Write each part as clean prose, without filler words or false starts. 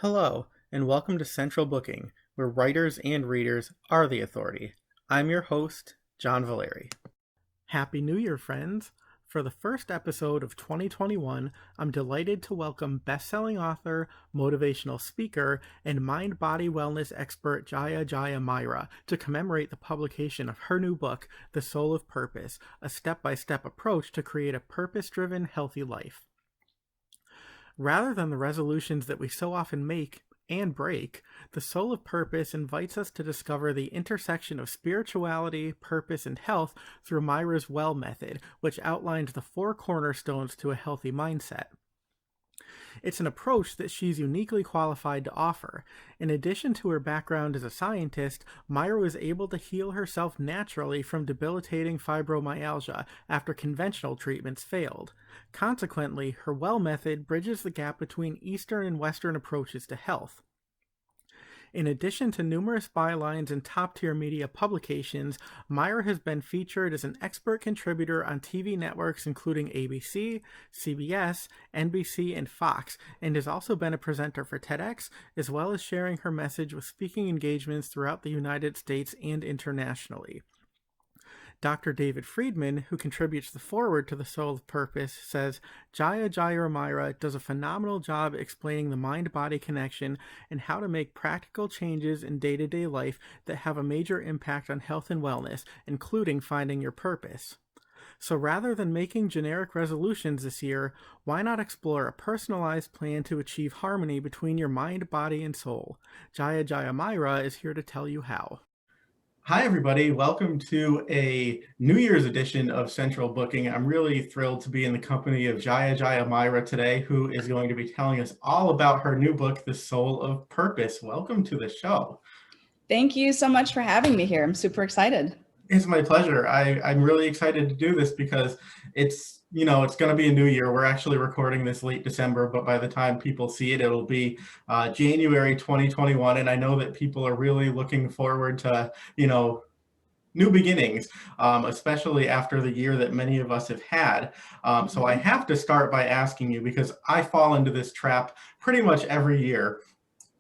Hello, and welcome to Central Booking, where writers and readers are the authority. I'm your host, John Valeri. Happy New Year, friends! For the first episode of 2021, I'm delighted to welcome best-selling author, motivational speaker, and mind-body wellness expert Jaya Jaya Myra to commemorate the publication of her new book, The Soul of Purpose, a step-by-step approach to create a purpose-driven, healthy life. Rather than the resolutions that we so often make and break, the Soul of Purpose invites us to discover the intersection of spirituality, purpose, and health through Myra's Well method, which outlines the four cornerstones to a healthy mindset. It's an approach that she's uniquely qualified to offer. In addition to her background as a scientist, Myra was able to heal herself naturally from debilitating fibromyalgia after conventional treatments failed. Consequently, her Well method bridges the gap between Eastern and Western approaches to health. In addition to numerous bylines in top-tier media publications, Myra has been featured as an expert contributor on TV networks including ABC, CBS, NBC, and Fox, and has also been a presenter for TEDx, as well as sharing her message with speaking engagements throughout the United States and internationally. Dr. David Friedman, who contributes the foreword to The Soul of Purpose, says, Jaya Jaya Myra does a phenomenal job explaining the mind-body connection and how to make practical changes in day-to-day life that have a major impact on health and wellness, including finding your purpose. So rather than making generic resolutions this year, why not explore a personalized plan to achieve harmony between your mind, body, and soul? Jaya Jaya Myra is here to tell you how. Hi, everybody. Welcome to a New Year's edition of Central Booking. I'm really thrilled to be in the company of Jaya Jaya Myra today, who is going to be telling us all about her new book, The Soul of Purpose. Welcome to the show. Thank you so much for having me here. I'm super excited. It's my pleasure. I'm really excited to do this because it's going to be a new year. We're actually recording this late December, but by the time people see it, it'll be January 2021. And I know that people are really looking forward to, new beginnings, especially after the year that many of us have had. So I have to start by asking you, because I fall into this trap pretty much every year.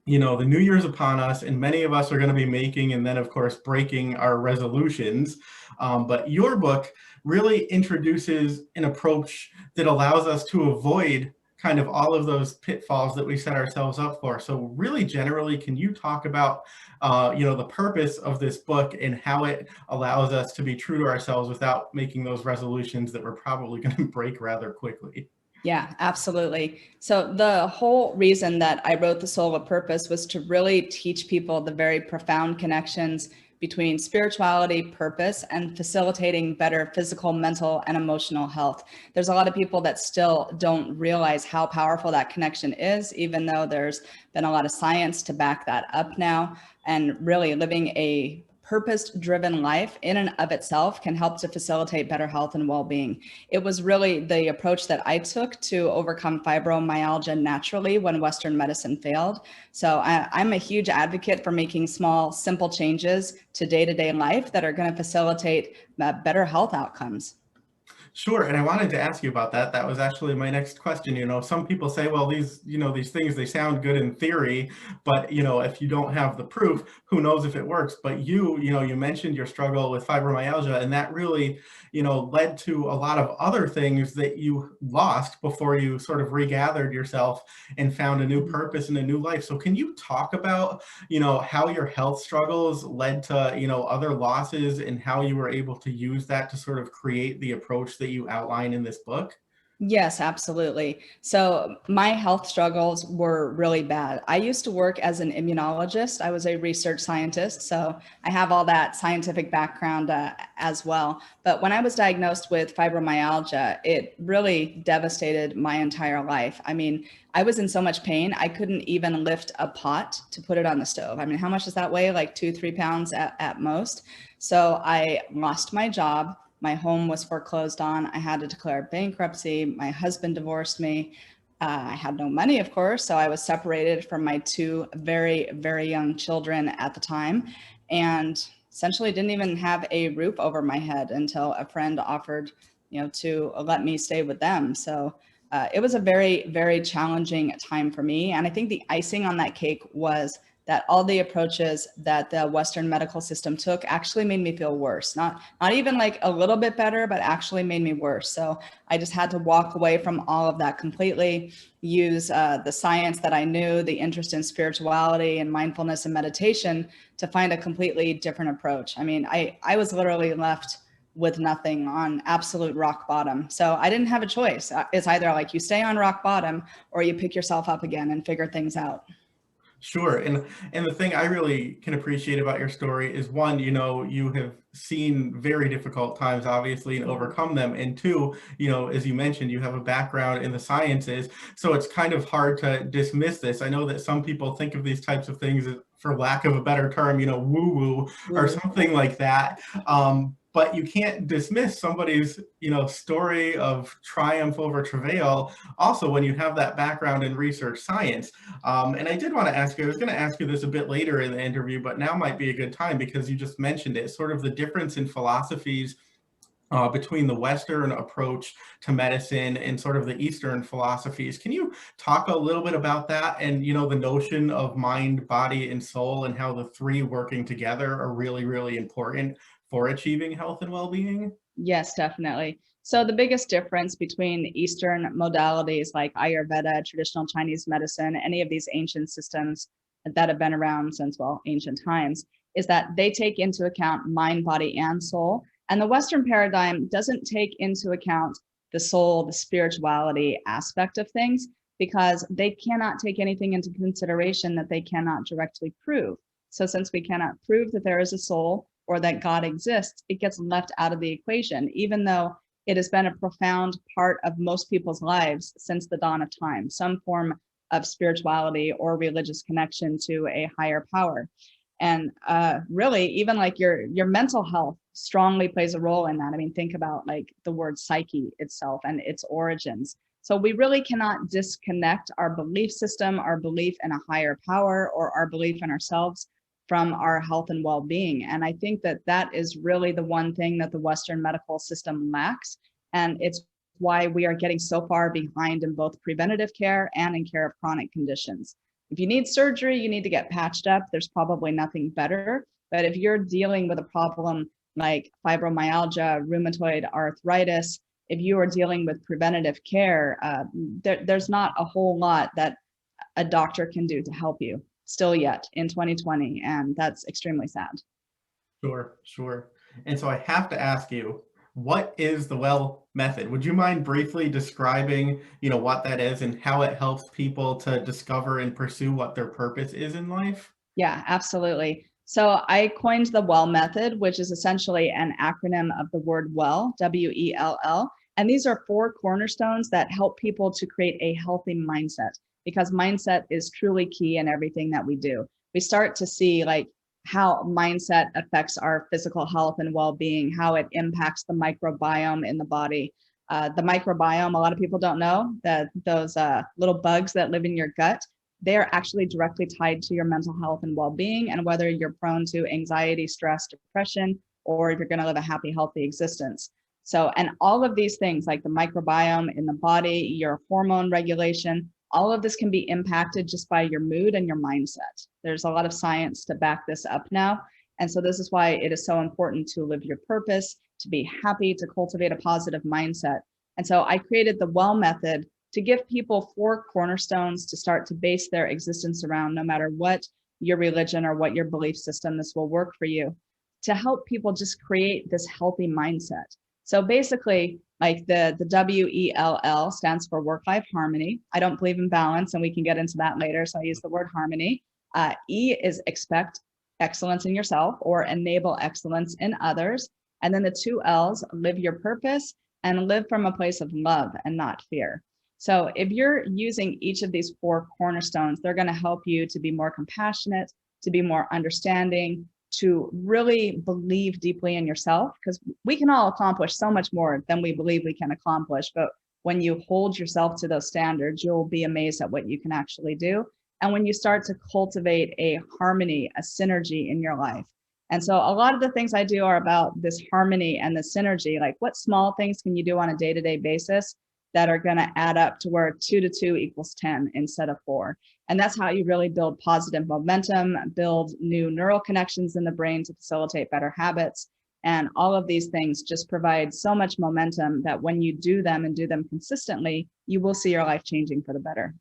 The new year's upon us, and many of us are going to be making and then, of course, breaking our resolutions. But your book really introduces an approach that allows us to avoid kind of all of those pitfalls that we set ourselves up for. So really generally, can you talk about, the purpose of this book and how it allows us to be true to ourselves without making those resolutions that we're probably going to break rather quickly? Yeah, absolutely. So the whole reason that I wrote The Soul of Purpose was to really teach people the very profound connections between spirituality, purpose, and facilitating better physical, mental, and emotional health. There's a lot of people that still don't realize how powerful that connection is, even though there's been a lot of science to back that up now. And really living a purpose-driven life in and of itself can help to facilitate better health and well-being. It was really the approach that I took to overcome fibromyalgia naturally when Western medicine failed. So I'm a huge advocate for making small, simple changes to day-to-day life that are going to facilitate better health outcomes. Sure, and I wanted to ask you about that. That was actually my next question. Some people say, well, these things, they sound good in theory, but, if you don't have the proof, who knows if it works? But you mentioned your struggle with fibromyalgia, and that really, led to a lot of other things that you lost before you sort of regathered yourself and found a new purpose and a new life. So can you talk about, how your health struggles led to, other losses and how you were able to use that to sort of create the approach that you outline in this book? Yes, absolutely. So my health struggles were really bad. I used to work as an immunologist. I was a research scientist, so I have all that scientific background as well. But when I was diagnosed with fibromyalgia, it really devastated my entire life. I mean, I was in so much pain, I couldn't even lift a pot to put it on the stove. I mean, how much does that weigh? Like 2, 3 pounds at most. So I lost my job. My home was foreclosed on. I had to declare bankruptcy. My husband divorced me. I had no money, of course, so I was separated from my two very, very young children at the time, and essentially didn't even have a roof over my head until a friend offered, to let me stay with them. So it was a very, very challenging time for me. And I think the icing on that cake was that all the approaches that the Western medical system took actually made me feel worse. Not even like a little bit better, but actually made me worse. So I just had to walk away from all of that completely, use the science that I knew, the interest in spirituality and mindfulness and meditation to find a completely different approach. I mean, I was literally left with nothing, on absolute rock bottom. So I didn't have a choice. It's either like you stay on rock bottom or you pick yourself up again and figure things out. Sure. And the thing I really can appreciate about your story is, one, you have seen very difficult times, obviously, and overcome them. And two, as you mentioned, you have a background in the sciences. So it's kind of hard to dismiss this. I know that some people think of these types of things as, for lack of a better term, woo-woo or something like that. But you can't dismiss somebody's, story of triumph over travail also when you have that background in research science. And I did want to ask you, I was going to ask you this a bit later in the interview, but now might be a good time because you just mentioned it, sort of the difference in philosophies between the Western approach to medicine and sort of the Eastern philosophies. Can you talk a little bit about that and, the notion of mind, body, and soul and how the three working together are really, really important for achieving health and well-being? Yes, definitely. So the biggest difference between Eastern modalities like Ayurveda, traditional Chinese medicine, any of these ancient systems that have been around since, well, ancient times, is that they take into account mind, body, and soul. And the Western paradigm doesn't take into account the soul, the spirituality aspect of things, because they cannot take anything into consideration that they cannot directly prove. So since we cannot prove that there is a soul or that God exists, it gets left out of the equation, even though it has been a profound part of most people's lives since the dawn of time, some form of spirituality or religious connection to a higher power. And really, even like your mental health strongly plays a role in that. I mean, think about like the word psyche itself and its origins. So we really cannot disconnect our belief system, our belief in a higher power, or our belief in ourselves from our health and well-being. And I think that that is really the one thing that the Western medical system lacks. And it's why we are getting so far behind in both preventative care and in care of chronic conditions. If you need surgery, you need to get patched up. There's probably nothing better. But if you're dealing with a problem like fibromyalgia, rheumatoid arthritis, if you are dealing with preventative care, there's not a whole lot that a doctor can do to help you still yet in 2020. And that's extremely sad. Sure, sure. And so I have to ask you, what is the Well method? Would you mind briefly describing, what that is and how it helps people to discover and pursue what their purpose is in life? Yeah, absolutely. So I coined the Well method, which is essentially an acronym of the word well, WELL. And these are 4 cornerstones that help people to create a healthy mindset, because mindset is truly key in everything that we do. We start to see like how mindset affects our physical health and well-being, how it impacts the microbiome in the body. The microbiome, a lot of people don't know that those little bugs that live in your gut, they're actually directly tied to your mental health and well-being, and whether you're prone to anxiety, stress, depression, or if you're going to live a happy, healthy existence. So, and all of these things like the microbiome in the body, your hormone regulation, all of this can be impacted just by your mood and your mindset. There's a lot of science to back this up now. And so this is why it is so important to live your purpose, to be happy, to cultivate a positive mindset. And so I created the Well method to give people 4 cornerstones to start to base their existence around, no matter what your religion or what your belief system. This will work for you to help people just create this healthy mindset. So basically, like the WELL stands for work-life harmony. I don't believe in balance, and we can get into that later. So I use the word harmony. E is expect excellence in yourself or enable excellence in others. And then the 2 L's, live your purpose and live from a place of love and not fear. So if you're using each of these 4 cornerstones, they're going to help you to be more compassionate, to be more understanding, to really believe deeply in yourself, because we can all accomplish so much more than we believe we can accomplish. But when you hold yourself to those standards, you'll be amazed at what you can actually do. And when you start to cultivate a harmony, a synergy in your life. And so a lot of the things I do are about this harmony and the synergy, like what small things can you do on a day-to-day basis that are going to add up to where 2 to 2 equals 10 instead of 4. And that's how you really build positive momentum, build new neural connections in the brain to facilitate better habits. And all of these things just provide so much momentum that when you do them and do them consistently, you will see your life changing for the better.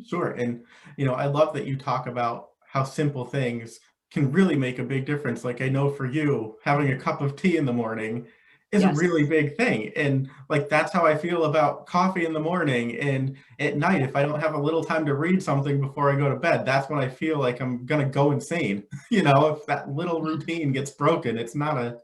Sure. And, I love that you talk about how simple things can really make a big difference. Like, I know for you, having a cup of tea in the morning is a Yes. really big thing. And like, that's how I feel about coffee in the morning. And at night, if I don't have a little time to read something before I go to bed, that's when I feel like I'm going to go insane. If that little routine gets broken, it's not a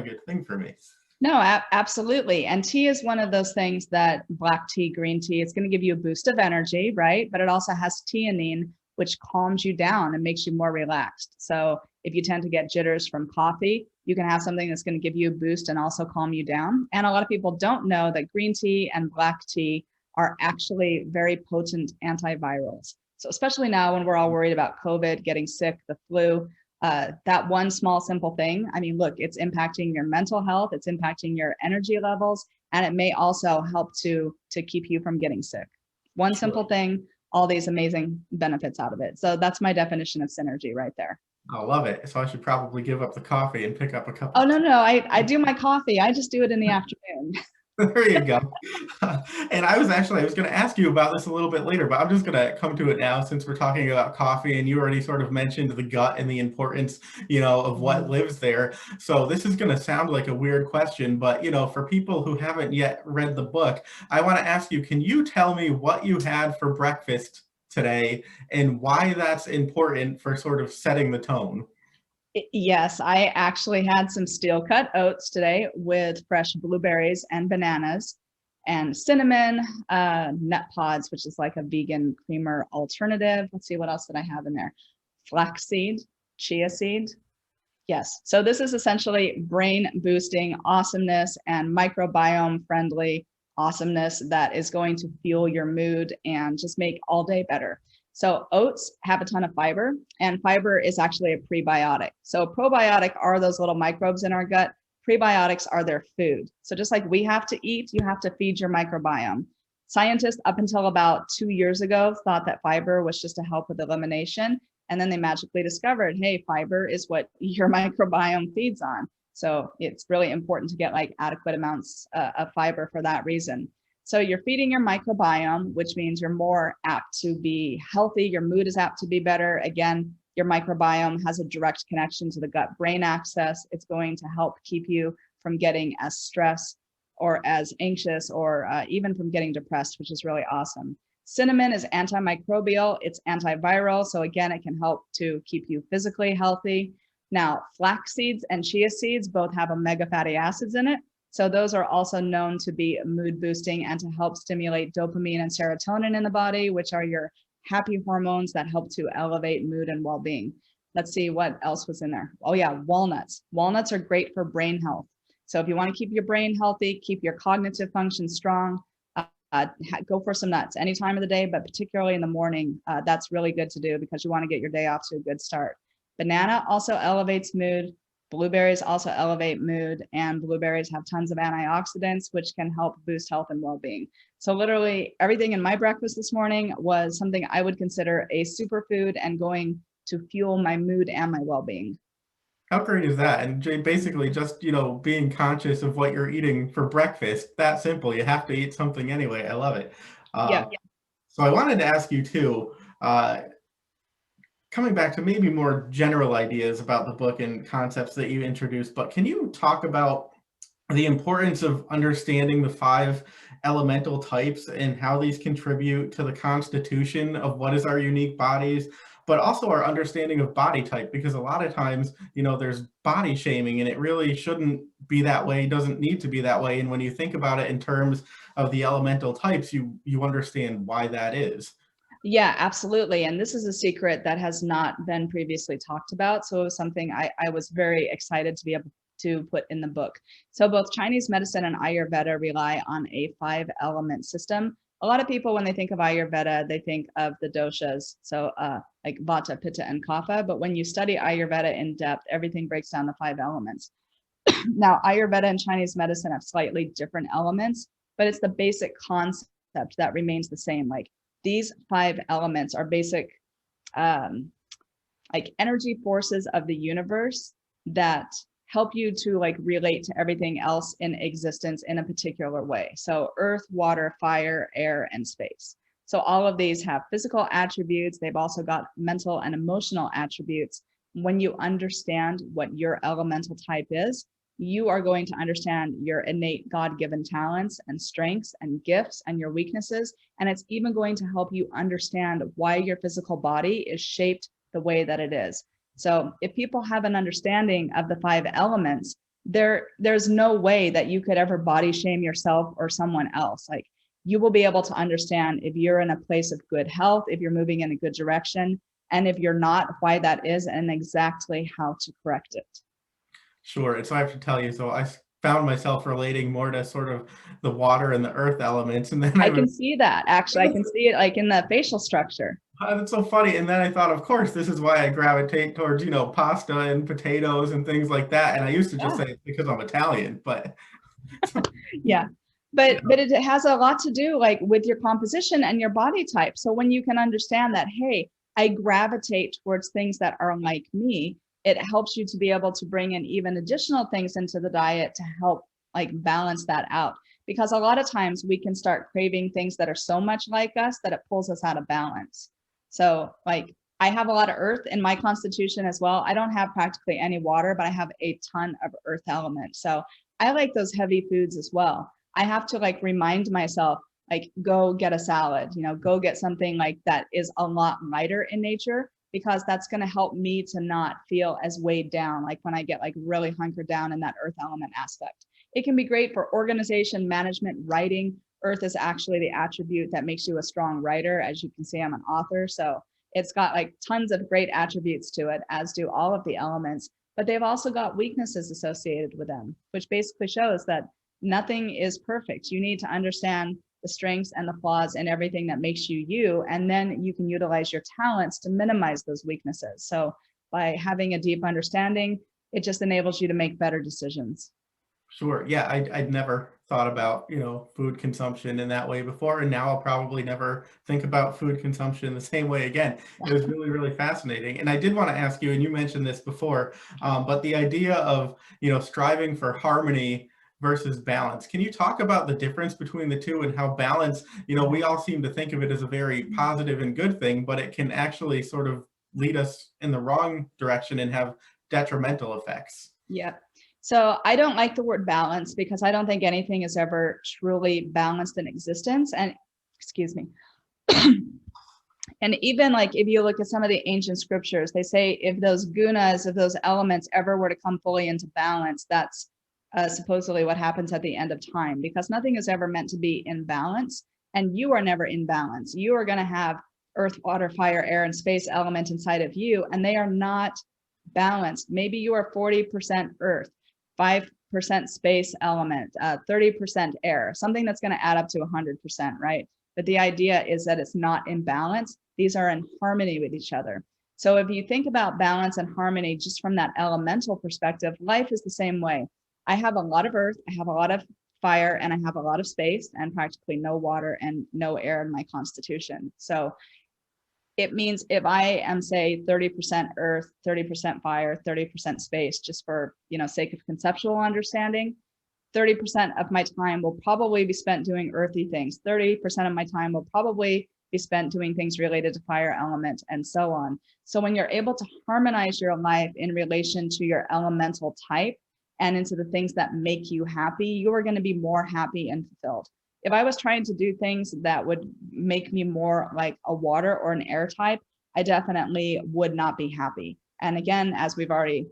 good thing for me. No, absolutely. And tea is one of those things that black tea, green tea, it's going to give you a boost of energy, right? But it also has theanine, which calms you down and makes you more relaxed. So if you tend to get jitters from coffee, you can have something that's going to give you a boost and also calm you down. And a lot of people don't know that green tea and black tea are actually very potent antivirals. So especially now when we're all worried about COVID, getting sick, the flu, that one small simple thing, I mean, look, it's impacting your mental health, it's impacting your energy levels, and it may also help to keep you from getting sick. One simple thing, all these amazing benefits out of it. So that's my definition of synergy right there. I love it. So I should probably give up the coffee and pick up a cup Oh, of no, tea. no, I do my coffee. I just do it in the afternoon. There you go. And I was going to ask you about this a little bit later, but I'm just going to come to it now since we're talking about coffee and you already sort of mentioned the gut and the importance, of what lives there. So this is going to sound like a weird question, but, for people who haven't yet read the book, I want to ask you, can you tell me what you had for breakfast today and why that's important for sort of setting the tone? Yes, I actually had some steel cut oats today with fresh blueberries and bananas and cinnamon, nut pods, which is like a vegan creamer alternative. Let's see, what else did I have in there? Flaxseed, chia seed. Yes. So this is essentially brain boosting awesomeness and microbiome friendly awesomeness that is going to fuel your mood and just make all day better. So oats have a ton of fiber, and fiber is actually a prebiotic. So probiotic are those little microbes in our gut. Prebiotics are their food. So just like we have to eat, you have to feed your microbiome. Scientists up until about 2 years ago thought that fiber was just to help with elimination. And then they magically discovered, hey, fiber is what your microbiome feeds on. So it's really important to get like adequate amounts of fiber for that reason. So you're feeding your microbiome, which means you're more apt to be healthy. Your mood is apt to be better. Again, your microbiome has a direct connection to the gut-brain axis. It's going to help keep you from getting as stressed or as anxious or even from getting depressed, which is really awesome. Cinnamon is antimicrobial, it's antiviral. So again, it can help to keep you physically healthy. Now, flax seeds and chia seeds both have omega fatty acids in it. So those are also known to be mood boosting and to help stimulate dopamine and serotonin in the body, which are your happy hormones that help to elevate mood and well-being. Let's see what else was in there. Oh yeah, walnuts. Walnuts are great for brain health. So if you want to keep your brain healthy, keep your cognitive function strong, go for some nuts any time of the day, but particularly in the morning. That's really good to do because you want to get your day off to a good start. Banana also elevates mood. Blueberries also elevate mood, and blueberries have tons of antioxidants, which can help boost health and well-being. So literally everything in my breakfast this morning was something I would consider a superfood and going to fuel my mood and my well-being. How great is that? And basically just, being conscious of what you're eating for breakfast, that simple. You have to eat something anyway. I love it. Yeah. So I wanted to ask you too, coming back to maybe more general ideas about the book and concepts that you introduced, but can you talk about the importance of understanding the five elemental types and how these contribute to the constitution of what is our unique bodies, but also our understanding of body type? Because a lot of times, there's body shaming and it really shouldn't be that way, doesn't need to be that way. And when you think about it in terms of the elemental types, you understand why that is. Yeah, absolutely. And this is a secret that has not been previously talked about. So it was something I was very excited to be able to put in the book. So both Chinese medicine and Ayurveda rely on a 5-element system. A lot of people, when they think of Ayurveda, they think of the doshas. So like Vata, Pitta, and Kapha. But when you study Ayurveda in depth, everything breaks down the 5 elements. Now, Ayurveda and Chinese medicine have slightly different elements, but it's the basic concept that remains the same. Like these 5 elements are basic like energy forces of the universe that help you to like relate to everything else in existence in a particular way. So earth, water, fire, air, and space. So all of these have physical attributes. They've also got mental and emotional attributes. When you understand what your elemental type is, you are going to understand your innate God-given talents and strengths and gifts and your weaknesses. And it's even going to help you understand why your physical body is shaped the way that it is. So if people have an understanding of the 5 elements, there's no way that you could ever body shame yourself or someone else. Like you will be able to understand if you're in a place of good health, if you're moving in a good direction, and if you're not, why that is and exactly how to correct it. Sure. And so I have to tell you, so I found myself relating more to sort of the water and the earth elements. And then I can see that. Actually, I can see it like in the facial structure. That's so funny. And then I thought, of course, this is why I gravitate towards, pasta and potatoes and things like that. And I used to just say it's because I'm Italian, but yeah. But it has a lot to do like with your composition and your body type. So when you can understand that, hey, I gravitate towards things that are like me, it helps you to be able to bring in even additional things into the diet to help like balance that out. Because a lot of times we can start craving things that are so much like us that it pulls us out of balance. So like I have a lot of earth in my constitution as well. I don't have practically any water, but I have a ton of earth element. So I like those heavy foods as well. I have to like remind myself, like go get a salad, go get something like that is a lot lighter in nature, because that's going to help me to not feel as weighed down. Like when I get like really hunkered down in that earth element aspect, it can be great for organization, management, writing. Earth is actually the attribute that makes you a strong writer. As you can see, I'm an author. So it's got like tons of great attributes to it, as do all of the elements, but they've also got weaknesses associated with them, which basically shows that nothing is perfect. You need to understand the strengths and the flaws and everything that makes you you, and then you can utilize your talents to minimize those weaknesses. So by having a deep understanding, it just enables you to make better decisions. Sure. Yeah, I'd never thought about, food consumption in that way before, and now I'll probably never think about food consumption in the same way again. It was really, really fascinating. And I did want to ask you, and you mentioned this before, but the idea of, striving for harmony versus balance. Can you talk about the difference between the two and how balance, we all seem to think of it as a very positive and good thing, but it can actually sort of lead us in the wrong direction and have detrimental effects. Yeah. So I don't like the word balance because I don't think anything is ever truly balanced in existence. And excuse me. And even like if you look at some of the ancient scriptures, they say if those gunas, if those elements ever were to come fully into balance, that's supposedly what happens at the end of time, because nothing is ever meant to be in balance, and you are never in balance. You are going to have earth, water, fire, air, and space element inside of you, and they are not balanced. Maybe you are 40% earth, 5% space element, 30% air, something that's going to add up to 100%, right? But the idea is that it's not in balance. These are in harmony with each other. So if you think about balance and harmony just from that elemental perspective, life is the same way. I have a lot of earth, I have a lot of fire, and I have a lot of space, and practically no water and no air in my constitution. So it means if I am, say, 30% earth, 30% fire, 30% space, just for sake of conceptual understanding, 30% of my time will probably be spent doing earthy things. 30% of my time will probably be spent doing things related to fire element, and so on. So when you're able to harmonize your life in relation to your elemental type and into the things that make you happy, you are going to be more happy and fulfilled. If I was trying to do things that would make me more like a water or an air type, I definitely would not be happy. And again, as we've already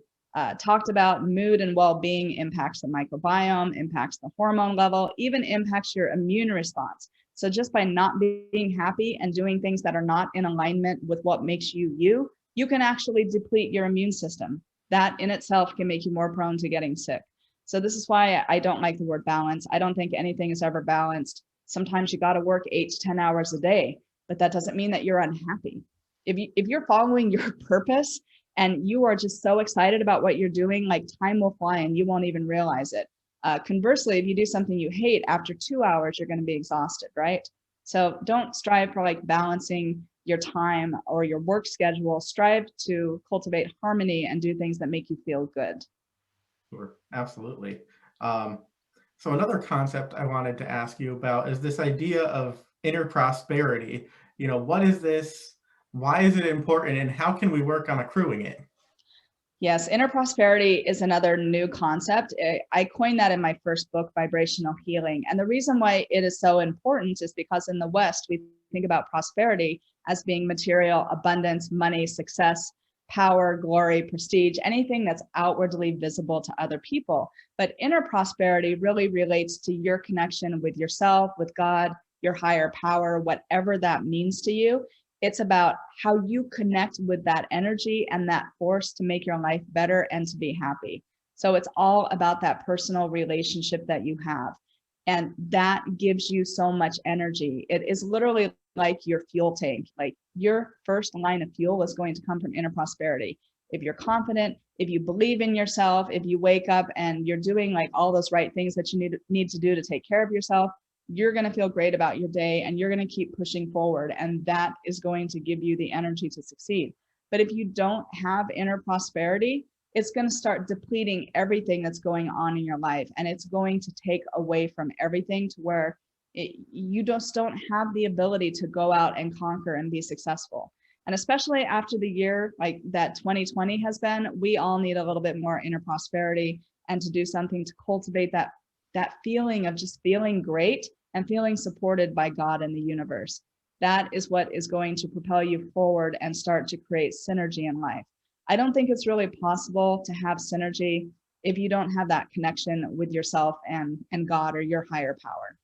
talked about, mood and well-being impacts the microbiome, impacts the hormone level, even impacts your immune response. So just by not being happy and doing things that are not in alignment with what makes you you, you can actually deplete your immune system. That in itself can make you more prone to getting sick. So this is why I don't like the word balance. I don't think anything is ever balanced. Sometimes you got to work 8 to 10 hours a day, but that doesn't mean that you're unhappy. If you're following your purpose and you are just so excited about what you're doing, like time will fly and you won't even realize it. Conversely, if you do something you hate, after 2 hours, you're going to be exhausted, right? So don't strive for like balancing your time or your work schedule. Strive to cultivate harmony and do things that make you feel good. Sure, absolutely. Um, so another concept I wanted to ask you about is this idea of inner prosperity. What is this? Why is it important, and how can we work on accruing it? Yes, inner prosperity is another new concept. I coined that in my first book, Vibrational Healing. And the reason why it is so important is because in the West, we think about prosperity as being material, abundance, money, success, power, glory, prestige, anything that's outwardly visible to other people. But inner prosperity really relates to your connection with yourself, with God, your higher power, whatever that means to you. It's about how you connect with that energy and that force to make your life better and to be happy. So it's all about that personal relationship that you have. And that gives you so much energy. It is literally like your fuel tank. Like your first line of fuel is going to come from inner prosperity. If you're confident, if you believe in yourself, if you wake up and you're doing like all those right things that you need to do to take care of yourself, you're going to feel great about your day and you're going to keep pushing forward. And that is going to give you the energy to succeed. But if you don't have inner prosperity, it's going to start depleting everything that's going on in your life. And it's going to take away from everything to where you just don't have the ability to go out and conquer and be successful. And especially after the year like that 2020 has been, we all need a little bit more inner prosperity and to do something to cultivate that feeling of just feeling great and feeling supported by God and the universe. That is what is going to propel you forward and start to create synergy in life. I don't think it's really possible to have synergy if you don't have that connection with yourself and God or your higher power.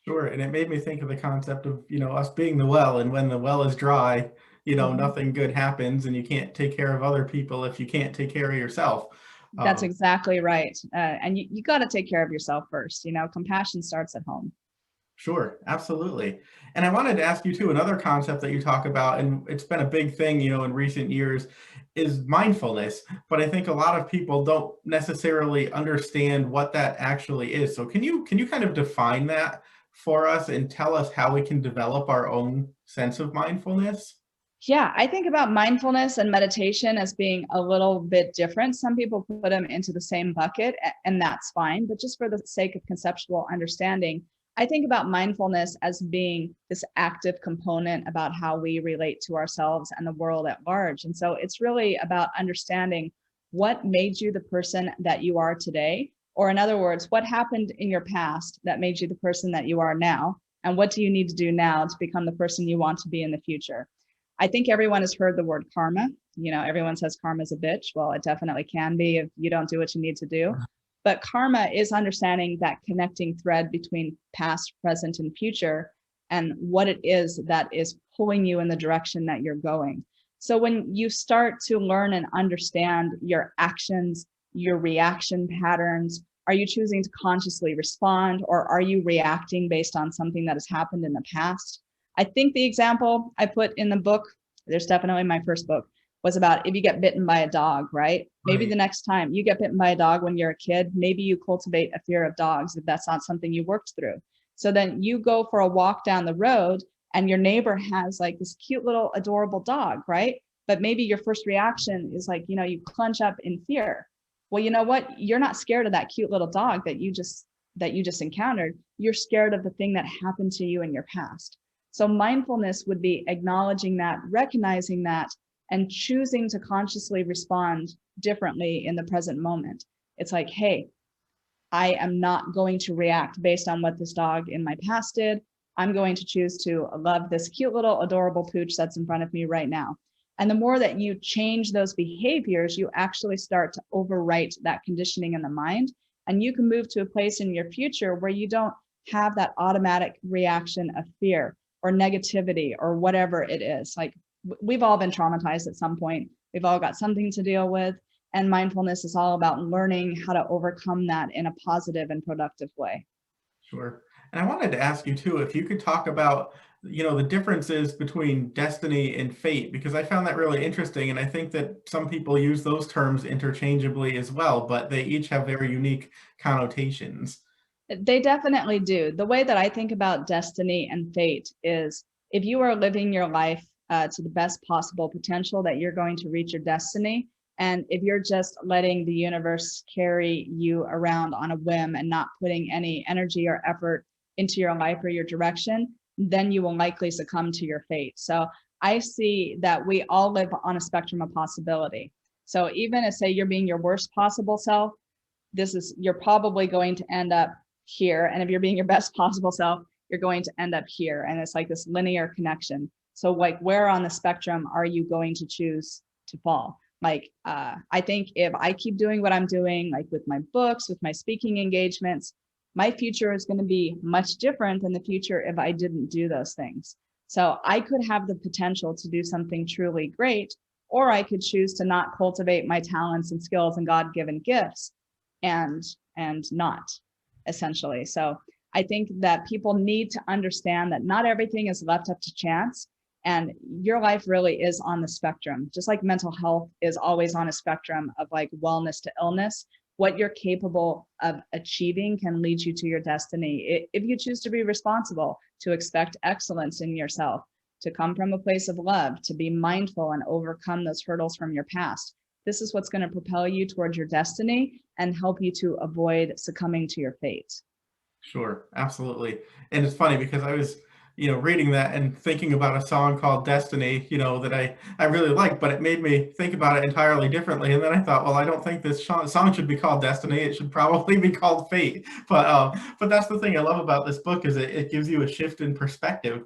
Sure, and it made me think of the concept of, us being the well, and when the well is dry, Mhm. nothing good happens, and you can't take care of other people if you can't take care of yourself. That's Um, exactly right. And you got to take care of yourself first. Compassion starts at home. Sure, absolutely. And I wanted to ask you too, another concept that you talk about, and it's been a big thing, in recent years, is mindfulness. But I think a lot of people don't necessarily understand what that actually is. So can you kind of define that for us and tell us how we can develop our own sense of mindfulness? Yeah, I think about mindfulness and meditation as being a little bit different. Some people put them into the same bucket, and that's fine. But just for the sake of conceptual understanding, I think about mindfulness as being this active component about how we relate to ourselves and the world at large. And so it's really about understanding what made you the person that you are today, or in other words, what happened in your past that made you the person that you are now, and what do you need to do now to become the person you want to be in the future. I think everyone has heard the word karma. Everyone says karma's a bitch. Well, it definitely can be if you don't do what you need to do. But karma is understanding that connecting thread between past, present, and future, and what it is that is pulling you in the direction that you're going. So when you start to learn and understand your actions, your reaction patterns, are you choosing to consciously respond, or are you reacting based on something that has happened in the past? I think the example I put in the book, there's definitely my first book, was about if you get bitten by a dog, right? Maybe the Right. next time you get bitten by a dog when you're a kid, maybe you cultivate a fear of dogs if that's not something you worked through. So then you go for a walk down the road and your neighbor has like this cute little adorable dog, right? But maybe your first reaction is like, you clench up in fear. Well, you know what? You're not scared of that cute little dog that you just encountered. You're scared of the thing that happened to you in your past. So mindfulness would be acknowledging that, recognizing that, and choosing to consciously respond differently in the present moment. It's like, hey, I am not going to react based on what this dog in my past did. I'm going to choose to love this cute little adorable pooch that's in front of me right now. And the more that you change those behaviors, you actually start to overwrite that conditioning in the mind. And you can move to a place in your future where you don't have that automatic reaction of fear or negativity or whatever it is. Like we've all been traumatized at some point. We've all got something to deal with. And mindfulness is all about learning how to overcome that in a positive and productive way. Sure. And I wanted to ask you too, if you could talk about, the differences between destiny and fate, because I found that really interesting. And I think that some people use those terms interchangeably as well, but they each have very unique connotations. They definitely do. The way that I think about destiny and fate is if you are living your life to the best possible potential, that you're going to reach your destiny. And if you're just letting the universe carry you around on a whim and not putting any energy or effort into your life or your direction, then you will likely succumb to your fate. So I see that we all live on a spectrum of possibility. So even if, say, you're being your worst possible self, you're probably going to end up here. And if you're being your best possible self, you're going to end up here. And it's like this linear connection. So like, where on the spectrum are you going to choose to fall? Like, I think if I keep doing what I'm doing, like with my books, with my speaking engagements, my future is going to be much different than the future if I didn't do those things. So I could have the potential to do something truly great, or I could choose to not cultivate my talents and skills and God-given gifts and not, essentially. So I think that people need to understand that not everything is left up to chance, and your life really is on the spectrum, just like mental health is always on a spectrum of like wellness to illness. What you're capable of achieving can lead you to your destiny if you choose to be responsible, to expect excellence in yourself, to come from a place of love, to be mindful and overcome those hurdles from your past. This is what's going to propel you towards your destiny and help you to avoid succumbing to your fate. Sure, absolutely. And it's funny because I was, reading that and thinking about a song called Destiny, that I really like, but it made me think about it entirely differently. And then I thought, well, I don't think this song should be called Destiny. It should probably be called Fate. But that's the thing I love about this book is it gives you a shift in perspective.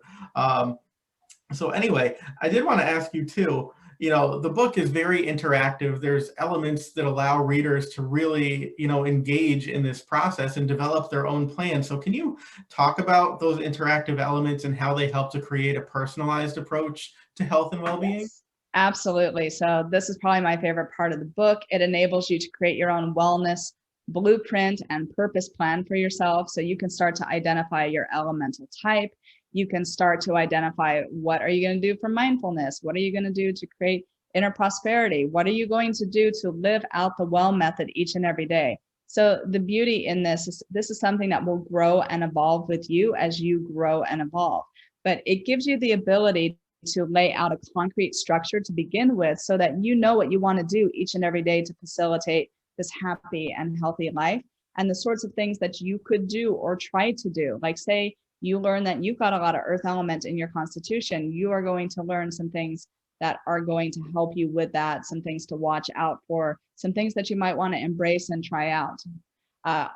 So anyway, I did want to ask you too, the book is very interactive. There's elements that allow readers to really, engage in this process and develop their own plan. So can you talk about those interactive elements and how they help to create a personalized approach to health and well-being? Yes, absolutely. So this is probably my favorite part of the book. It enables you to create your own wellness blueprint and purpose plan for yourself. So you can start to identify your elemental type. You can start to identify what are you going to do for mindfulness? What are you going to do to create inner prosperity? What are you going to do to live out the well method each and every day? So the beauty in this is something that will grow and evolve with you as you grow and evolve. But it gives you the ability to lay out a concrete structure to begin with so that you know what you want to do each and every day to facilitate this happy and healthy life, and the sorts of things that you could do or try to do. Like, say you learn that you've got a lot of earth element in your constitution, you are going to learn some things that are going to help you with that, some things to watch out for, some things that you might want to embrace and try out.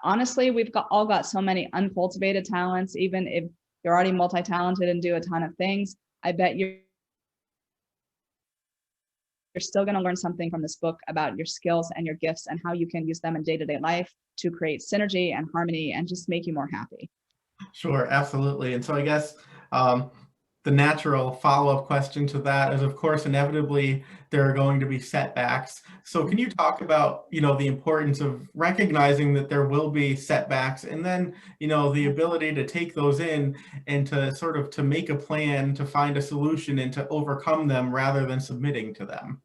Honestly, all got so many uncultivated talents. Even if you're already multi-talented and do a ton of things, I bet you're still going to learn something from this book about your skills and your gifts and how you can use them in day-to-day life to create synergy and harmony and just make you more happy. Sure, absolutely. And so I guess the natural follow-up question to that is, of course, inevitably there are going to be setbacks. So can you talk about, the importance of recognizing that there will be setbacks, and then, the ability to take those in and to sort of to make a plan, to find a solution and to overcome them rather than submitting to them?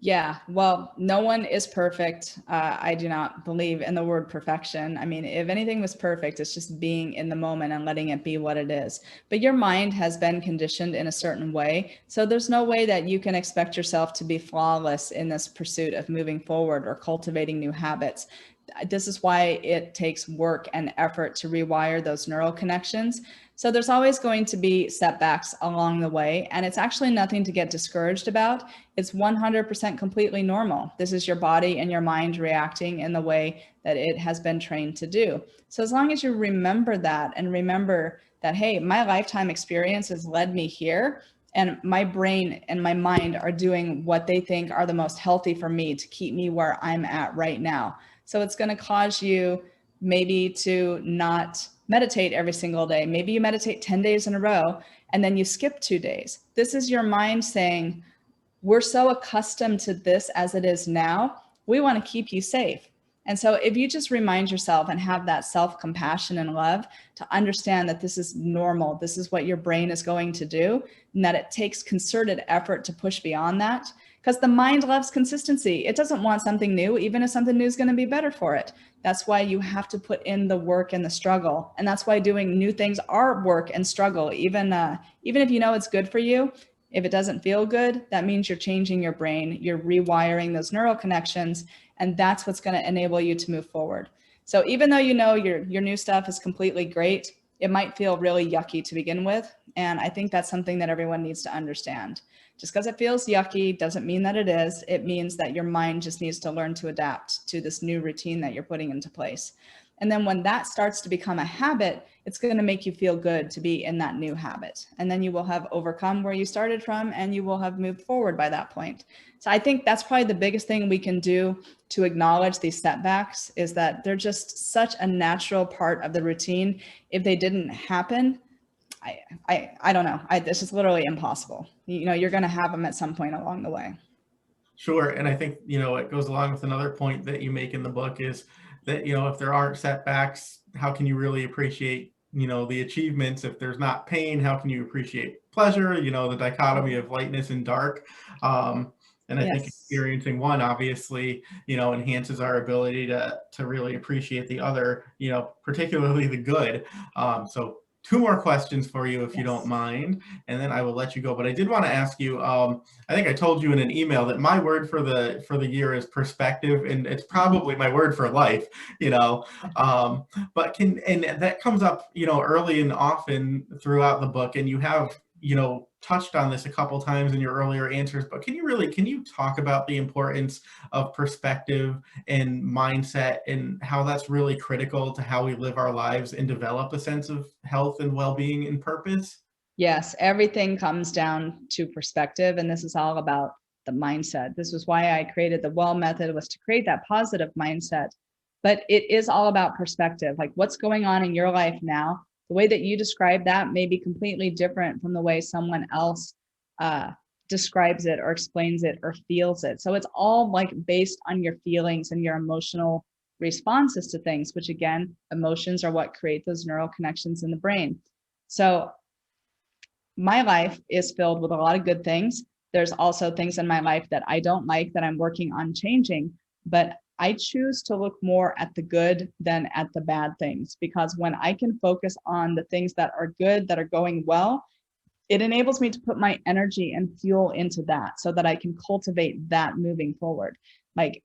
Yeah, well, no one is perfect. I do not believe in the word perfection. I mean, if anything was perfect, it's just being in the moment and letting it be what it is. But your mind has been conditioned in a certain way. So there's no way that you can expect yourself to be flawless in this pursuit of moving forward or cultivating new habits. This is why it takes work and effort to rewire those neural connections. So there's always going to be setbacks along the way, and it's actually nothing to get discouraged about. It's 100% completely normal. This is your body and your mind reacting in the way that it has been trained to do. So as long as you remember that and remember that, hey, my lifetime experience has led me here, and my brain and my mind are doing what they think are the most healthy for me to keep me where I'm at right now. So it's going to cause you maybe to not meditate every single day. Maybe you meditate 10 days in a row and then you skip 2 days. This is your mind saying, we're so accustomed to this as it is now. We want to keep you safe. And so if you just remind yourself and have that self-compassion and love to understand that this is normal, this is what your brain is going to do, and that it takes concerted effort to push beyond that, because the mind loves consistency. It doesn't want something new, even if something new is going to be better for it. That's why you have to put in the work and the struggle. And that's why doing new things are work and struggle. Even if you know it's good for you, if it doesn't feel good, that means you're changing your brain, you're rewiring those neural connections, and that's what's going to enable you to move forward. So even though you know your new stuff is completely great, it might feel really yucky to begin with. And I think that's something that everyone needs to understand. Just because it feels yucky doesn't mean that it is. It means that your mind just needs to learn to adapt to this new routine that you're putting into place. And then when that starts to become a habit, it's going to make you feel good to be in that new habit. And then you will have overcome where you started from, and you will have moved forward by that point. So I think that's probably the biggest thing we can do to acknowledge these setbacks, is that they're just such a natural part of the routine. If they didn't happen, I don't know. This is literally impossible. You're going to have them at some point along the way. Sure. And I think, it goes along with another point that you make in the book is that, if there aren't setbacks, how can you really appreciate, the achievements? If there's not pain, how can you appreciate pleasure? The dichotomy of lightness and dark. And I think Yes. experiencing one obviously, enhances our ability to really appreciate the other, particularly the good. So two more questions for you, if you don't Yes. mind, and then I will let you go. But I did want to ask you, I think I told you in an email that my word for the year is perspective, and it's probably my word for life, but and that comes up, early and often throughout the book, and you have, touched on this a couple times in your earlier answers, but can you talk about the importance of perspective and mindset and how that's really critical to how we live our lives and develop a sense of health and well-being and purpose? Yes, everything comes down to perspective, and this is all about the mindset. This was why I created the Well method, was to create that positive mindset. But it is all about perspective, like what's going on in your life now. The way that you describe that may be completely different from the way someone else uh, describes it or explains it or feels it. So it's all like based on your feelings and your emotional responses to things, which again, emotions are what create those neural connections in the brain. So my life is filled with a lot of good things. There's also things in my life that I don't like that I'm working on changing, but I choose to look more at the good than at the bad things, because when I can focus on the things that are good, that are going well, it enables me to put my energy and fuel into that so that I can cultivate that moving forward. Like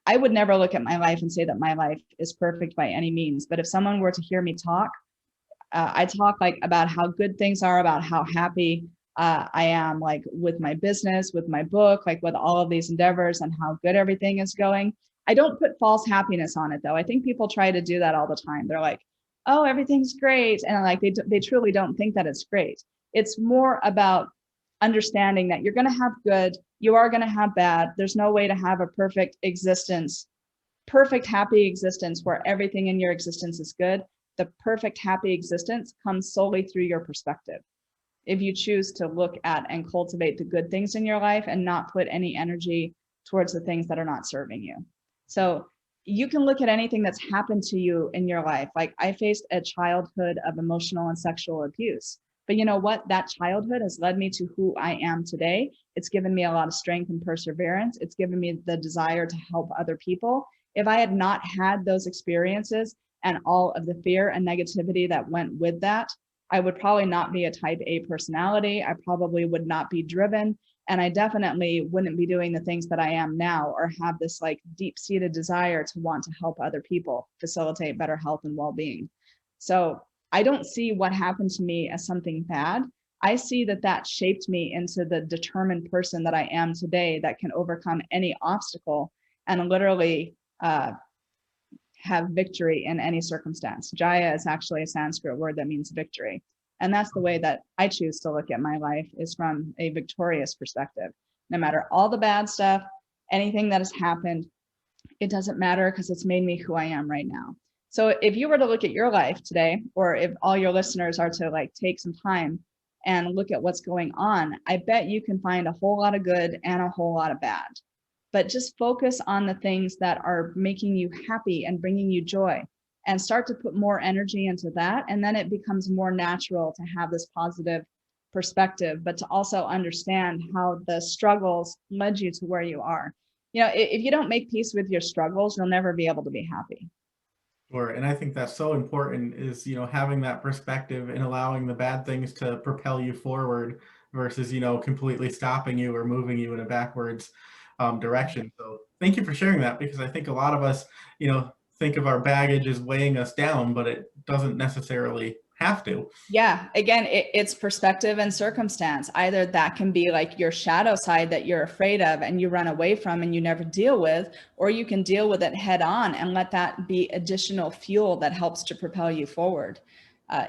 I would never look at my life and say that my life is perfect by any means, but if someone were to hear me talk, I talk like about how good things are, about how happy I am, like with my business, with my book, like with all of these endeavors and how good everything is going. I don't put false happiness on it though. I think people try to do that all the time. They're like, oh, everything's great. And like they truly don't think that it's great. It's more about understanding that you're going to have good, you are going to have bad. There's no way to have a perfect existence, perfect happy existence where everything in your existence is good. The perfect happy existence comes solely through your perspective. If you choose to look at and cultivate the good things in your life and not put any energy towards the things that are not serving you. So you can look at anything that's happened to you in your life. Like I faced a childhood of emotional and sexual abuse. But you know what? That childhood has led me to who I am today. It's given me a lot of strength and perseverance. It's given me the desire to help other people. If I had not had those experiences and all of the fear and negativity that went with that, I would probably not be a type A personality. I probably would not be driven. And I definitely wouldn't be doing the things that I am now, or have this like deep-seated desire to want to help other people facilitate better health and well-being. So I don't see what happened to me as something bad. I see that that shaped me into the determined person that I am today, that can overcome any obstacle and literally have victory in any circumstance. Jaya is actually a Sanskrit word that means victory. And that's the way that I choose to look at my life, is from a victorious perspective. No matter all the bad stuff, anything that has happened, it doesn't matter, because it's made me who I am right now. So if you were to look at your life today, or if all your listeners are to like take some time and look at what's going on, I bet you can find a whole lot of good and a whole lot of bad. but just focus on the things that are making you happy and bringing you joy, and start to put more energy into that. And then it becomes more natural to have this positive perspective, but to also understand how the struggles led you to where you are. If you don't make peace with your struggles, you'll never be able to be happy. Sure. And I think that's so important is, having that perspective and allowing the bad things to propel you forward versus, completely stopping you or moving you in a backwards direction. So thank you for sharing that, because I think a lot of us, think of our baggage as weighing us down, but it doesn't necessarily have to. Yeah, again, it's perspective and circumstance. Either that can be like your shadow side that you're afraid of and you run away from and you never deal with, or you can deal with it head on and let that be additional fuel that helps to propel you forward.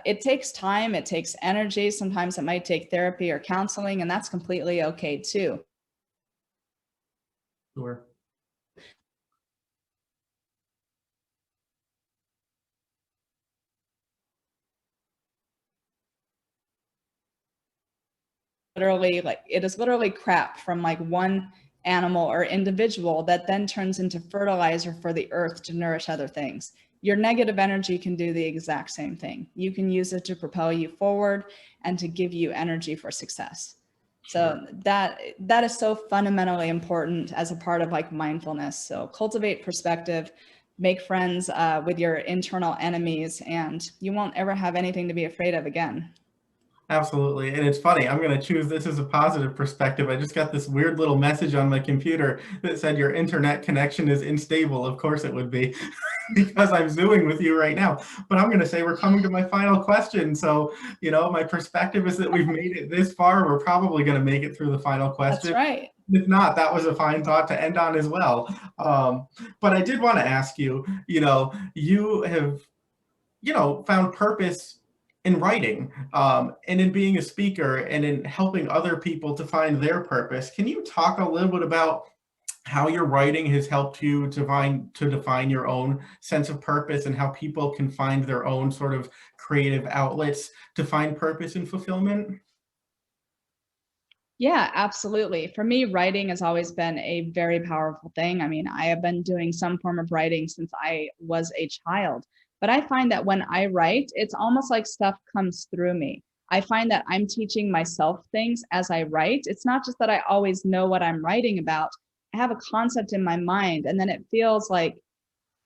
It takes time, it takes energy. Sometimes it might take therapy or counseling, and that's completely okay too. Sure. Literally, like, it is literally crap from like one animal or individual that then turns into fertilizer for the earth to nourish other things. Your negative energy can do the exact same thing. You can use it to propel you forward and to give you energy for success. Sure. So that is so fundamentally important as a part of like mindfulness. So cultivate perspective, make friends with your internal enemies, and you won't ever have anything to be afraid of again. Absolutely. And it's funny, I'm going to choose this as a positive perspective. I just got this weird little message on my computer that said your internet connection is unstable. Of course it would be because I'm Zooming with you right now. But I'm going to say we're coming to my final question. So, my perspective is that we've made it this far. We're probably going to make it through the final That's question. right. If not, that was a fine thought to end on as well. But I did want to ask you, you have found purpose in writing, and in being a speaker and in helping other people to find their purpose. Can you talk a little bit about how your writing has helped you to define your own sense of purpose, and how people can find their own sort of creative outlets to find purpose and fulfillment? Yeah, absolutely. For me, writing has always been a very powerful thing. I mean, I have been doing some form of writing since I was a child, but I find that when I write, it's almost like stuff comes through me. I find that I'm teaching myself things as I write. It's not just that I always know what I'm writing about. I have a concept in my mind, and then it feels like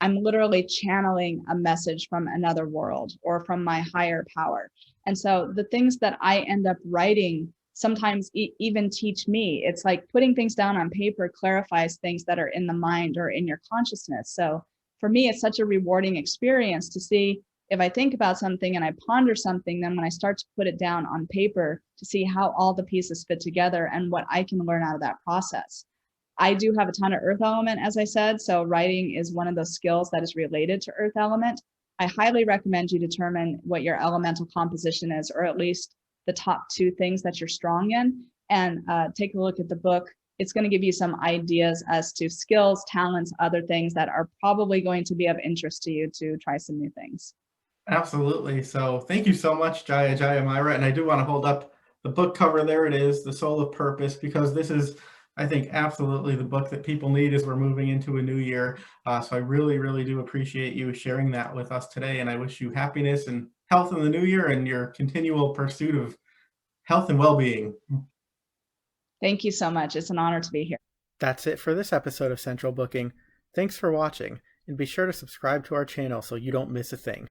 I'm literally channeling a message from another world or from my higher power. And so the things that I end up writing sometimes even teach me. It's like putting things down on paper clarifies things that are in the mind or in your consciousness. So for me, it's such a rewarding experience to see if I think about something and I ponder something, then when I start to put it down on paper to see how all the pieces fit together and what I can learn out of that process. I do have a ton of earth element, as I said. So writing is one of those skills that is related to earth element. I highly recommend you determine what your elemental composition is, or at least the top two things that you're strong in, and take a look at the book. It's going to give you some ideas as to skills, talents, other things that are probably going to be of interest to you to try some new things. Absolutely. So thank you so much, Jaya Jaya Myra. And I do want to hold up the book cover. There it is, The Soul of Purpose, because this is, I think, absolutely the book that people need as we're moving into a new year. So I really, really do appreciate you sharing that with us today. And I wish you happiness and health in the new year and your continual pursuit of health and well-being. Thank you so much. It's an honor to be here. That's it for this episode of Central Booking. Thanks for watching, and be sure to subscribe to our channel so you don't miss a thing.